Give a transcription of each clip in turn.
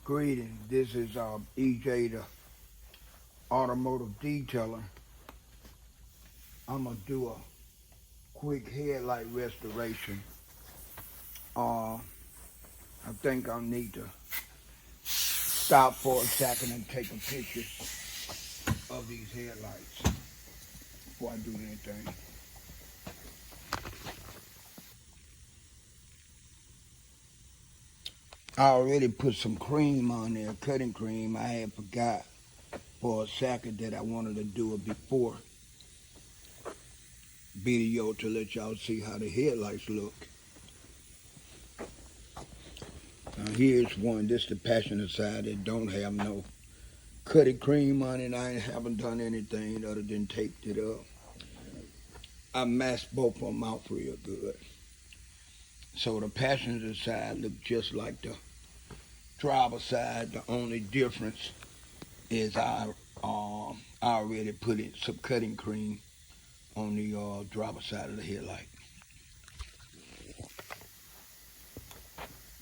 Greetings. This is EJ, the automotive detailer. I'm gonna do a quick headlight restoration. I think I need to stop for a second and take a picture of these headlights before I do anything. I already put some cream on there, cutting cream. I had forgot for a second that I wanted to do it before video to let y'all see how the headlights look. Now here's one. This is the passenger side that don't have no cutting cream on it. I haven't done anything other than taped it up. I masked both of them out real good. So the passenger side looked just like the driver side. The only difference is I already put in some cutting cream on the driver side of the headlight.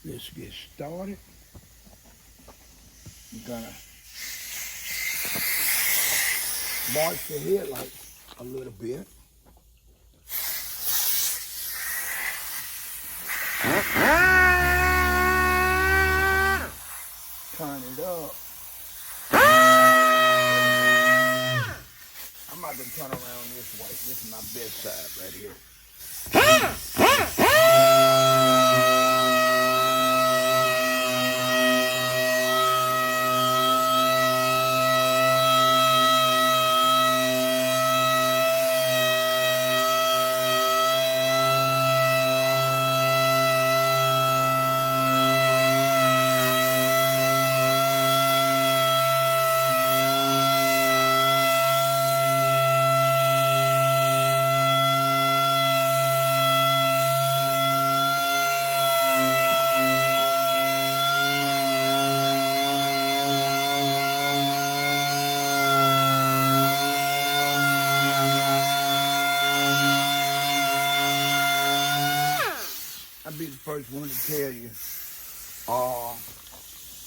Let's get started. I'm gonna mark the headlight a little bit. Turn it up. I'm about to turn around this way. This is my best side right here. I'll be the first one to tell you,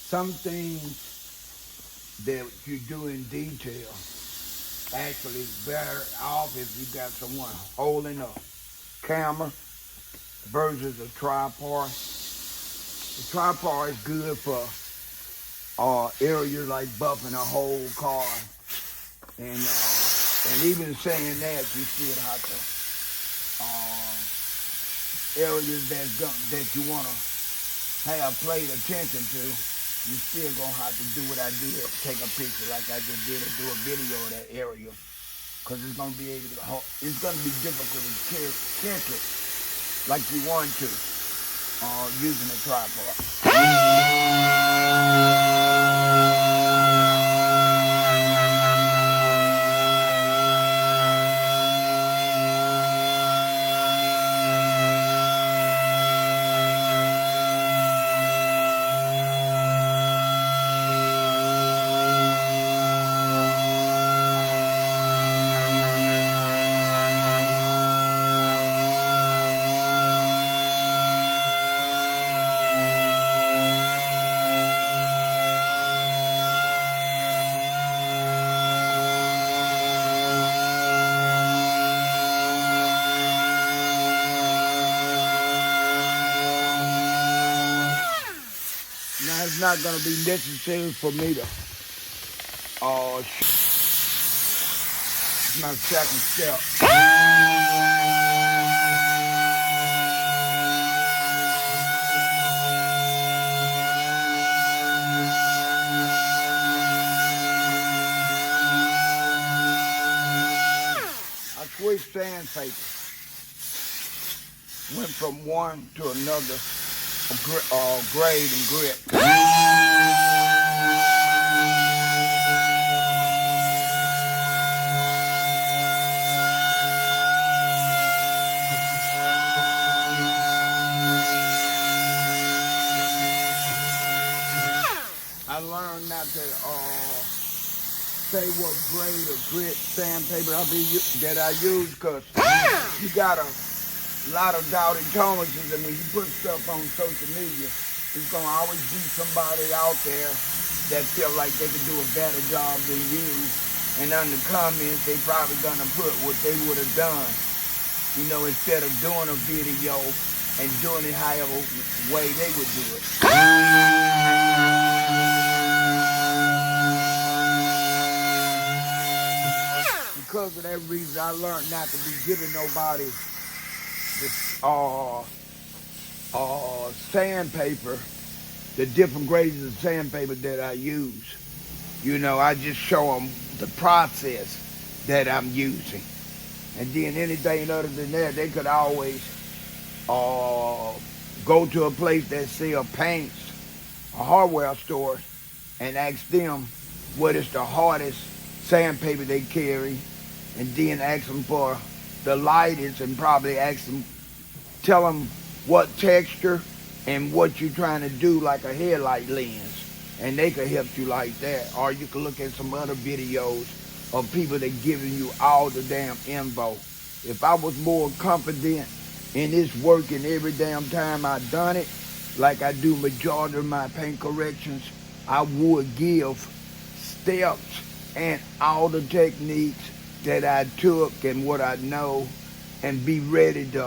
some things that you do in detail actually is better off if you got someone holding a camera versus a tripod. The tripod is good for areas like buffing a whole car, and even saying that, you still have to areas that you want to have paid attention to, you still gonna have to do what I did, take a picture like I just did, and do a video of that area, because it's gonna be difficult to catch it like you want to using a tripod. Now it's not going to be necessary for me to, my second step. I switched sandpaper. Went from one to another grade and grip. I learned not to say what grade of grit sandpaper that I use, because you got a lot of doubting Thomases, and when you put stuff on social media, There's gonna always be somebody out there that feel like they can do a better job than you. And on the comments, they probably gonna put what they would have done, you know, instead of doing a video and doing it however way they would do it. Because of that reason, I learned not to be giving nobody the sandpaper, the different grades of sandpaper that I use. You know, I just show them the process that I'm using. And then anything other than that, they could always go to a place that sells paints, a hardware store, and ask them what is the hardest sandpaper they carry, and then ask them for the lightest, and probably ask them, tell them what texture and what you're trying to do, like a headlight lens, and they could help you like that. Or you can look at some other videos of people that giving you all the damn info. If I was more confident in this working every damn time I done it, like I do majority of my paint corrections, I would give steps and all the techniques that I took and what I know, and be ready to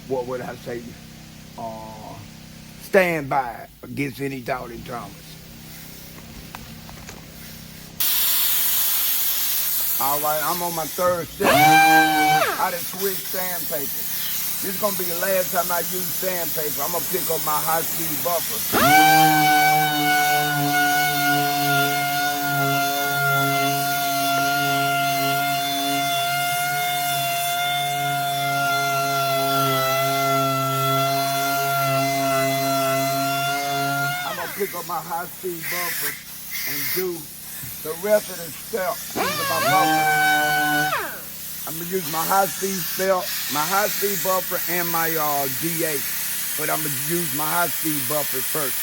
what would I say, stand by against any doubting Thomas. All right, I'm on my third step. I done switched sandpaper. This is gonna be the last time I use sandpaper. I'm gonna pick up my high-speed buffer. Pick up my high-speed buffer and do the rest of the steps using my buffer. I'm gonna use my high-speed buffer, and my D8, but I'm gonna use my high-speed buffer first.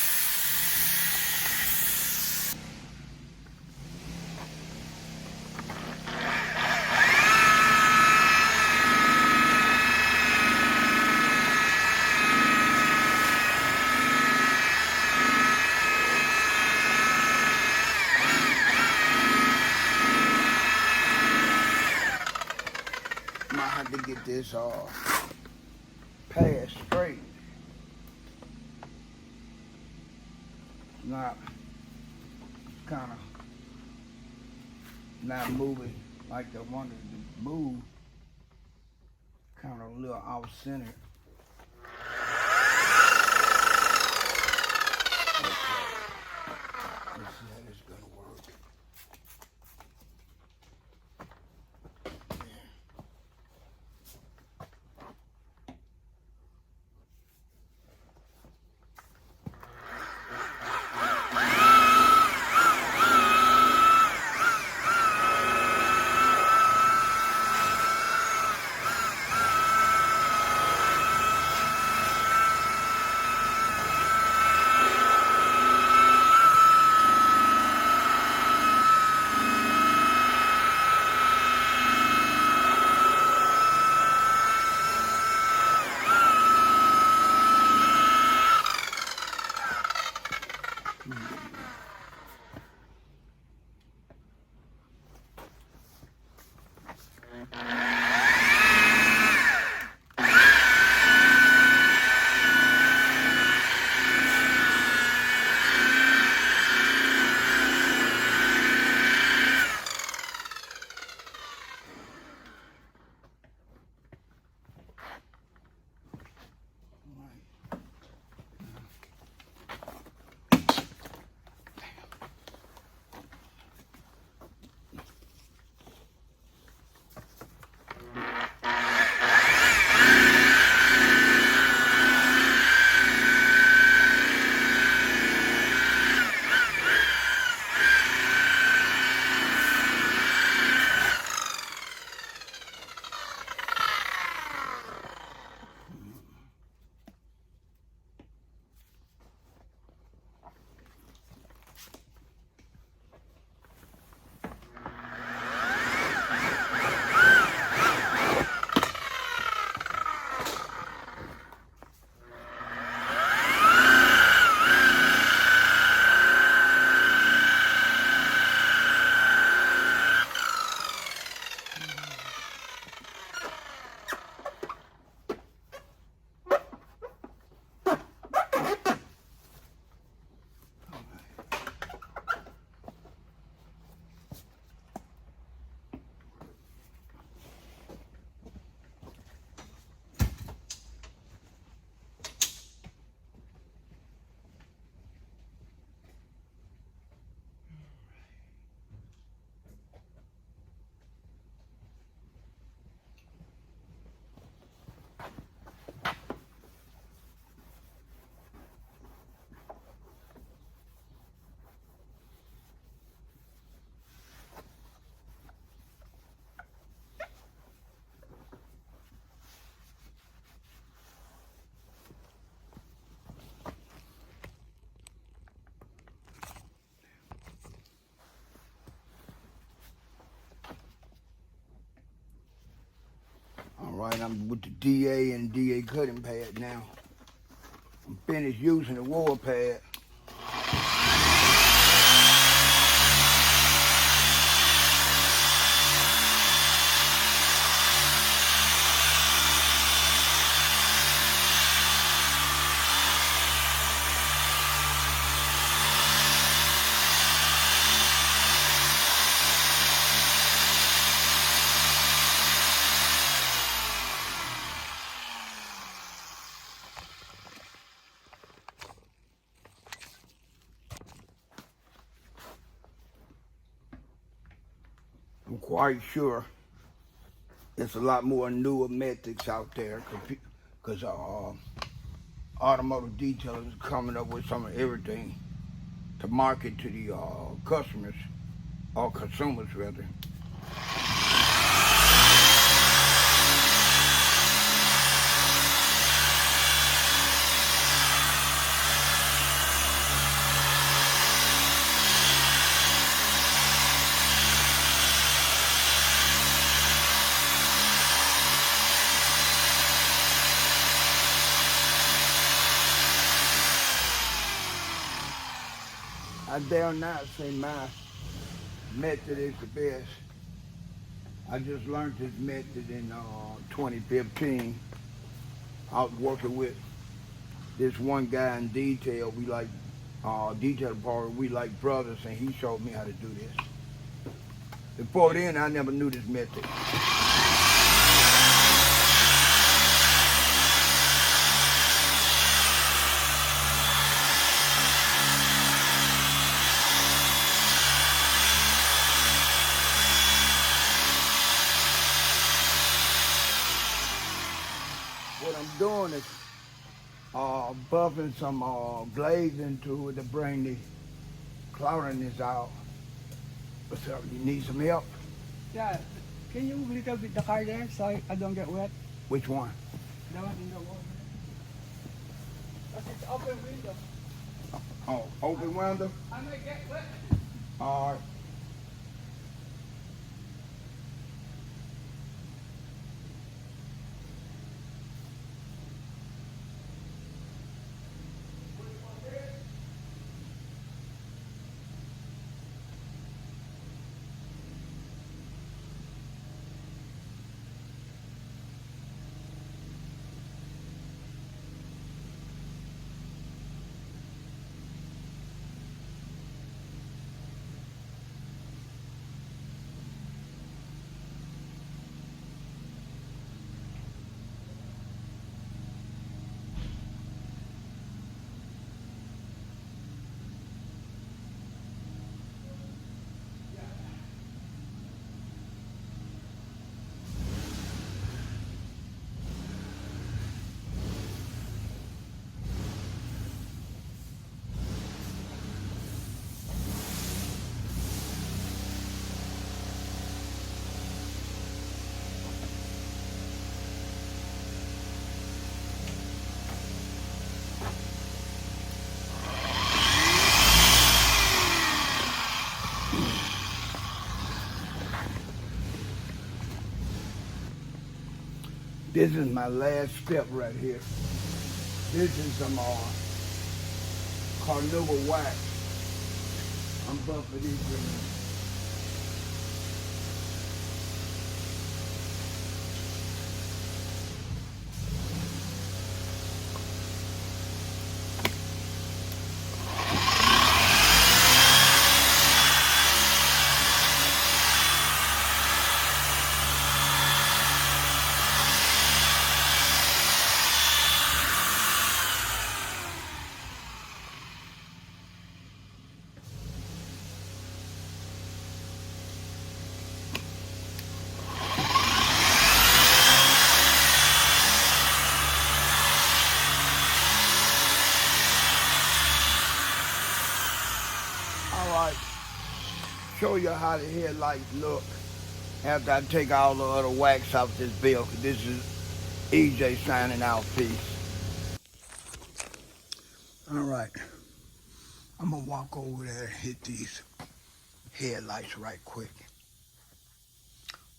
To get this pass straight. Not kind of not moving like I wanted to move. Kind of a little off center. Okay. Let's see how this is gonna work. and I'm with the DA and DA cutting pad now. I'm finished using the war pad. I'm quite sure there's a lot more newer methods out there because automotive detailers is coming up with some of everything to market to the customers, or consumers rather. I dare not say my method is the best. I just learned this method in 2015. I was working with this one guy in detail. We like detail department. We like brothers, and he showed me how to do this. Before then, I never knew this method. What I'm doing is buffing some glaze into it to bring the cloudiness out. So you need some help? Yeah, can you move a little bit the car there so I don't get wet? Which one? The one in the wall. Because it's open window. Oh, open window? I might get wet. All right. This is my last step right here. This is some carnauba wax. I'm buffing these greens. All right, show you how the headlights look after I take all the other wax off this bill. This is EJ signing out. Peace. All right, I'm gonna walk over there and hit these headlights right quick.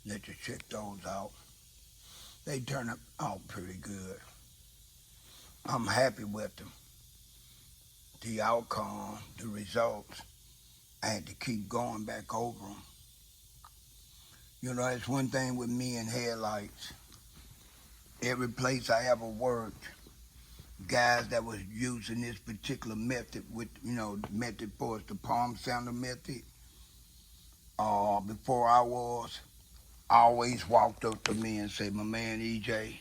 Let you check those out. They turn out pretty good. I'm happy with them. The outcome, the results. I had to keep going back over them. You know, that's one thing with me and headlights. Every place I ever worked, guys that was using this particular method with, method for us, the palm sounder method, before I was, always walked up to me and said, my man EJ,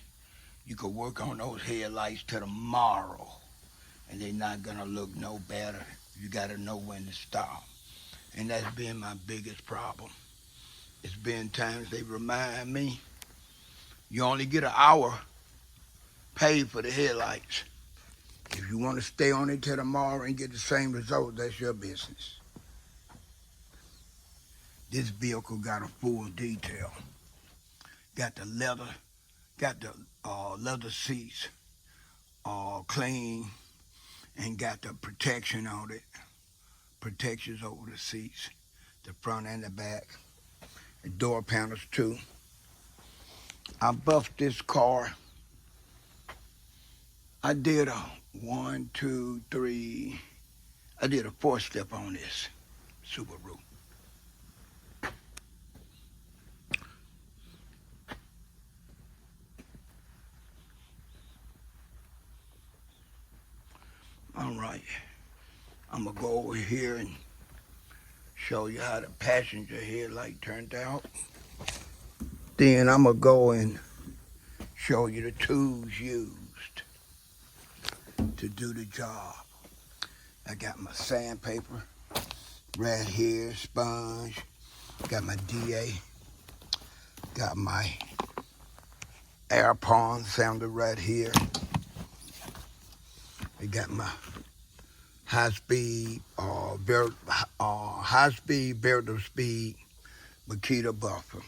you could work on those headlights till tomorrow and they're not gonna look no better. You gotta know when to stop. And that's been my biggest problem. It's been times they remind me, you only get an hour paid for the headlights. If you want to stay on it till tomorrow and get the same result, that's your business. This vehicle got a full detail. Got the leather, got the leather seats clean, and got the protection on it. Protections over the seats, the front and the back. The door panels too. I buffed this car. I did a 1, 2, 3. I did a 4-step on this Subaru. All right, I'm gonna go over here and show you how the passenger headlight turned out. Then I'm gonna go and show you the tools used to do the job. I got my sandpaper right here, sponge, got my DA, got my air pond sounder right here. I got my high-speed variable speed Makita buffer.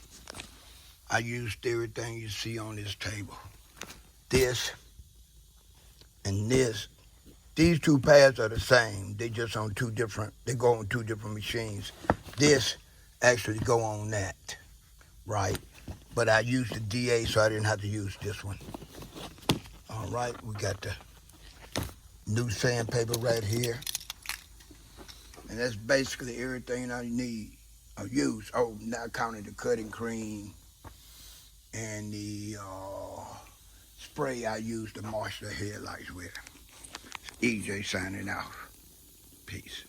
I used everything you see on this table. This and this. These two pads are the same. They just on they go on two different machines. This actually go on that, right? But I used the DA so I didn't have to use this one. All right, we got the new sandpaper right here. And that's basically everything I need. I use. Oh, not counting the cutting cream and the spray I use to wash the headlights with. EJ signing out. Peace.